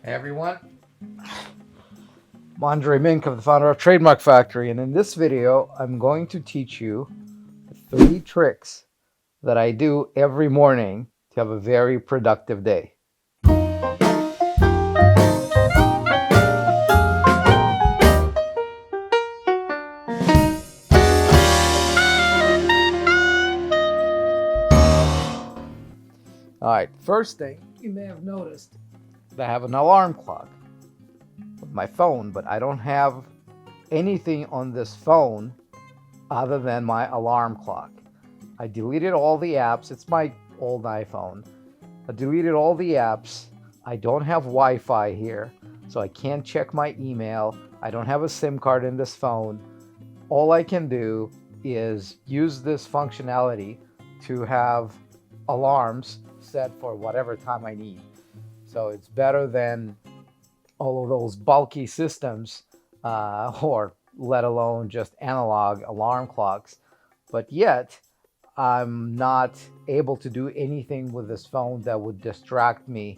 Hey everyone, I'm Andrei Mincov, the founder of Trademark Factory, and in this video, I'm going to teach you 3 tricks that I do every morning to have a very productive day. All right, first thing, you may have noticed that I have an alarm clock with my phone, but I don't have anything on this phone other than my alarm clock. I deleted all the apps. It's my old iPhone. I deleted all the apps. I don't have Wi-Fi here, so I can't check my email. I don't have a SIM card in this phone. All I can do is use this functionality to have alarms set for whatever time I need. So it's better than all of those bulky systems, or let alone just analog alarm clocks. But yet, I'm not able to do anything with this phone that would distract me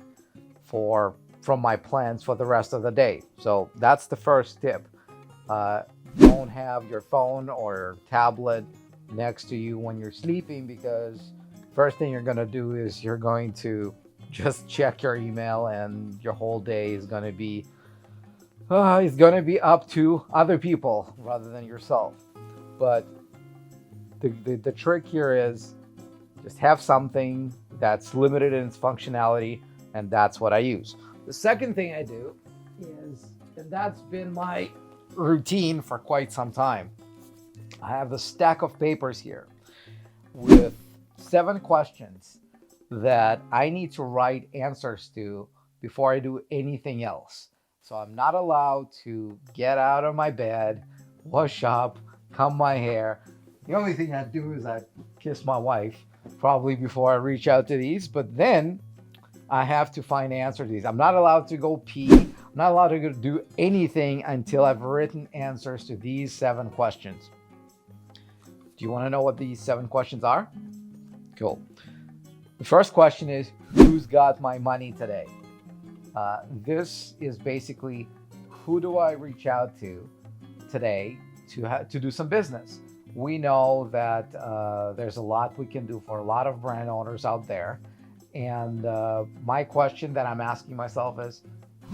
from my plans for the rest of the day. So that's the first tip. Don't have your phone or tablet next to you when you're sleeping, because first thing you're going to do is you're going to just check your email, and your whole day is going to be up to other people rather than yourself. But the trick here is just have something that's limited in its functionality, and that's what I use. The second thing I do is, and that's been my routine for quite some time, I have a stack of papers here with 7 questions that I need to write answers to before I do anything else. So I'm not allowed to get out of my bed, wash up, comb my hair. The only thing I do is I kiss my wife probably before I reach out to these, but then I have to find answers to these. I'm not allowed to go pee. I'm not allowed to do anything until I've written answers to these 7 questions. Do you want to know what these 7 questions are? Cool. The first question is, who's got my money today? This is basically, who do I reach out to today to do some business? We know that there's a lot we can do for a lot of brand owners out there. And my question that I'm asking myself is,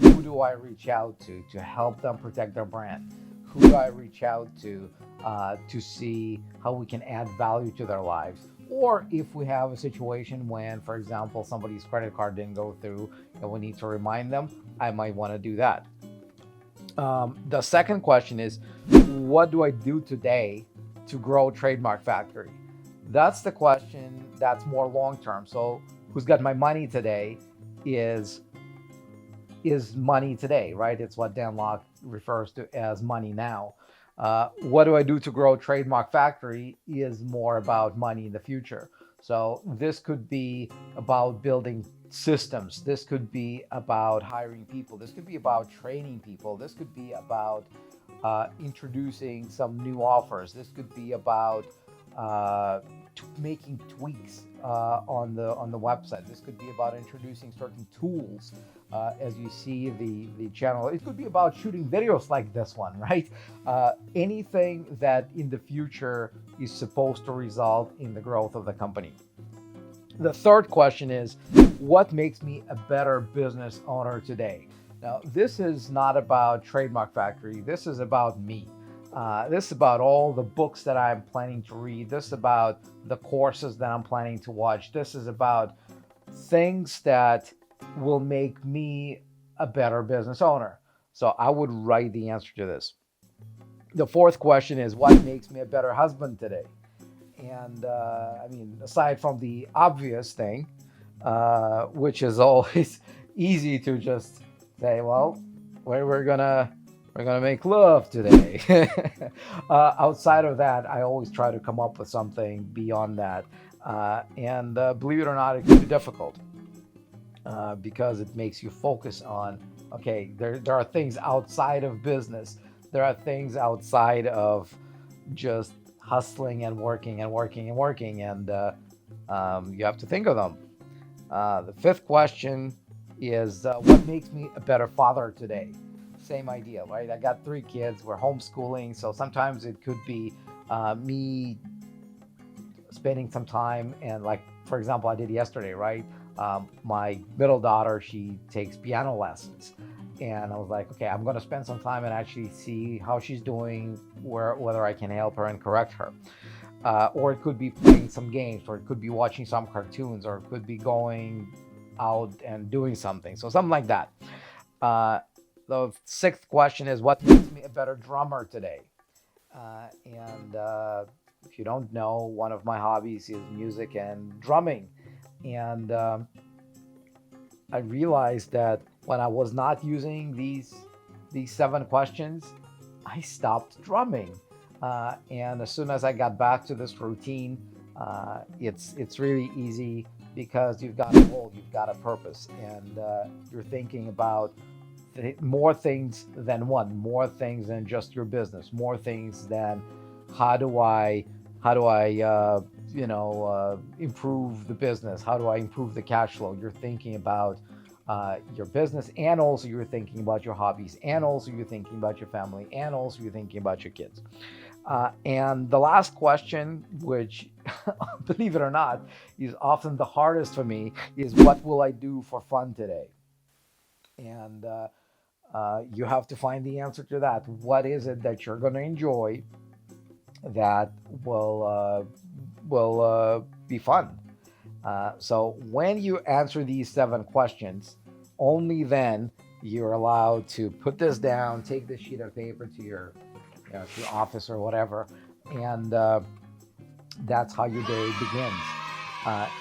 who do I reach out to help them protect their brand? Who do I reach out to see how we can add value to their lives? Or if we have a situation when, for example, somebody's credit card didn't go through and we need to remind them, I might want to do that. The second question is, what do I do today to grow Trademark Factory? That's the question that's more long-term. So who's got my money today is money today, right? It's what Dan Locke refers to as money now. What do I do to grow Trademark Factory is more about money in the future. So this could be about building systems. This could be about hiring people. This could be about training people. This could be about introducing some new offers. This could be about making tweaks on the website. This could be about introducing certain tools as you see the channel. It could be about shooting videos like this one, right? Anything that in the future is supposed to result in the growth of the company. The third question is, what makes me a better business owner today? Now, this is not about Trademark Factory. This is about me. This is about all the books that I'm planning to read. This is about the courses that I'm planning to watch. This is about things that will make me a better business owner. So I would write the answer to this. The fourth question is, what makes me a better husband today? And I mean, aside from the obvious thing, which is always easy to just say, well, we're gonna make love today. Outside of that, I always try to come up with something beyond that. And believe it or not, it can be difficult because it makes you focus on, okay, there are things outside of business. There are things outside of just hustling and working and working and working, and you have to think of them. The fifth question is what makes me a better father today. Same idea, right? I got 3 kids. We're homeschooling, so sometimes it could be me spending some time, and like for example I did yesterday, right? My middle daughter, she takes piano lessons, and I was like, okay, I'm going to spend some time and actually see how she's doing, whether I can help her and correct her. Or it could be playing some games, or it could be watching some cartoons, or it could be going out and doing something, so something like that. uh, the 6th question is, what makes me a better drummer today? And if you don't know, one of my hobbies is music and drumming. And I realized that when I was not using these 7 questions, I stopped drumming. And as soon as I got back to this routine, it's really easy because you've got a goal, you've got a purpose, and you're thinking about more things than one, more things than just your business, more things than how do I improve the business, how do I improve the cash flow. You're thinking about your business, and also you're thinking about your hobbies, and also you're thinking about your family, and also you're thinking about your kids. And the last question, which believe it or not is often the hardest for me, is what will I do for fun today? And you have to find the answer to that. What is it that you're going to enjoy that will be fun? So when you answer these 7 questions, only then you're allowed to put this down, take this sheet of paper to your office or whatever, and that's how your day begins.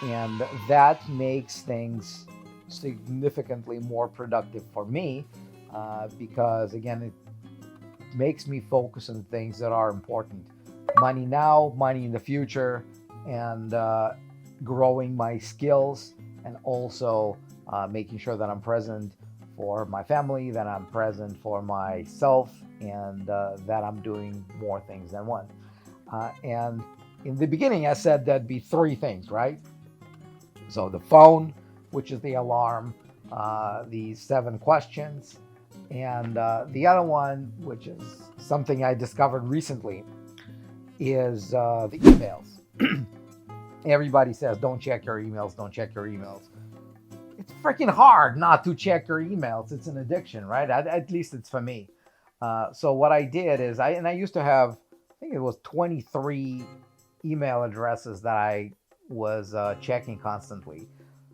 And that makes things significantly more productive for me, because again, it makes me focus on things that are important: money now, money in the future, and growing my skills, and also making sure that I'm present for my family, that I'm present for myself, and that I'm doing more things than one. And in the beginning, I said that'd be 3 things, right? So the phone, which is the alarm, the 7 questions, and the other one, which is something I discovered recently, is the emails. Everybody says, don't check your emails, don't check your emails. It's freaking hard not to check your emails. It's an addiction, right? At least it's for me. So what I did is, I used to have, I think it was 23 email addresses that I was checking constantly.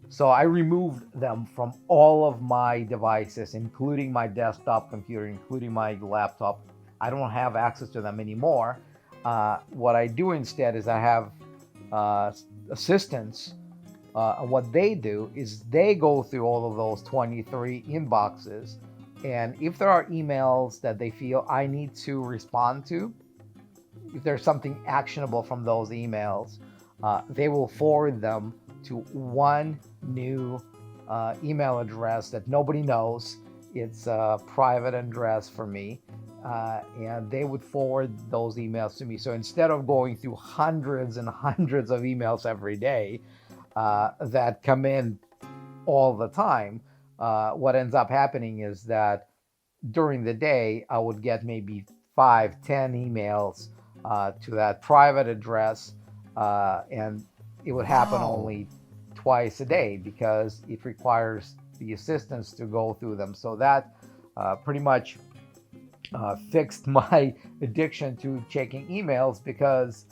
So I removed them from all of my devices, including my desktop computer, including my laptop. I don't have access to them anymore. What I do instead is I have assistants. What they do is they go through all of those 23 inboxes, and if there are emails that they feel I need to respond to, if there's something actionable from those emails, they will forward them to one new email address that nobody knows. It's a private address for me, and they would forward those emails to me. So instead of going through hundreds and hundreds of emails every day that come in all the time, what ends up happening is that during the day, I would get maybe 5, 10 emails to that private address, and it would happen only twice a day because it requires the assistants to go through them. So that pretty much fixed my addiction to checking emails, because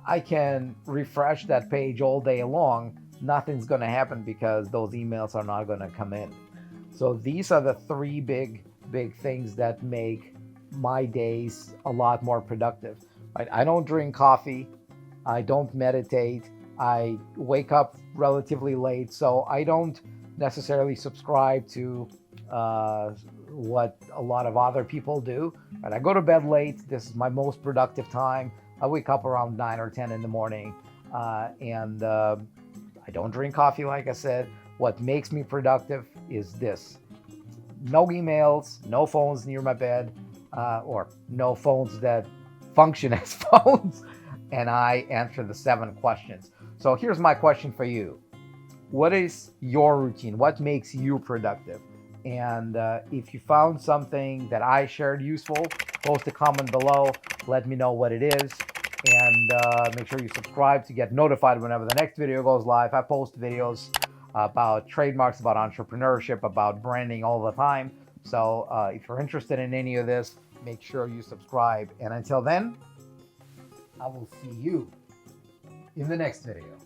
I can refresh that page all day long. Nothing's going to happen because those emails are not going to come in. So these are the 3 big things that make my days a lot more productive. Right? I don't drink coffee. I don't meditate. I wake up relatively late, so I don't necessarily subscribe to what a lot of other people do. Right? I go to bed late. This is my most productive time. I wake up around 9 or 10 in the morning, and I don't drink coffee, like I said. What makes me productive is this: no emails, no phones near my bed, or no phones that function as phones, and I answer the 7 questions. So here's my question for you. what is your routine? What makes you productive? And if you found something that I shared useful, post a comment below. Let me know what it is. And make sure you subscribe to get notified whenever the next video goes live. I post videos about trademarks, about entrepreneurship, about branding all the time. So if you're interested in any of this, make sure you subscribe. And until then, I will see you in the next video.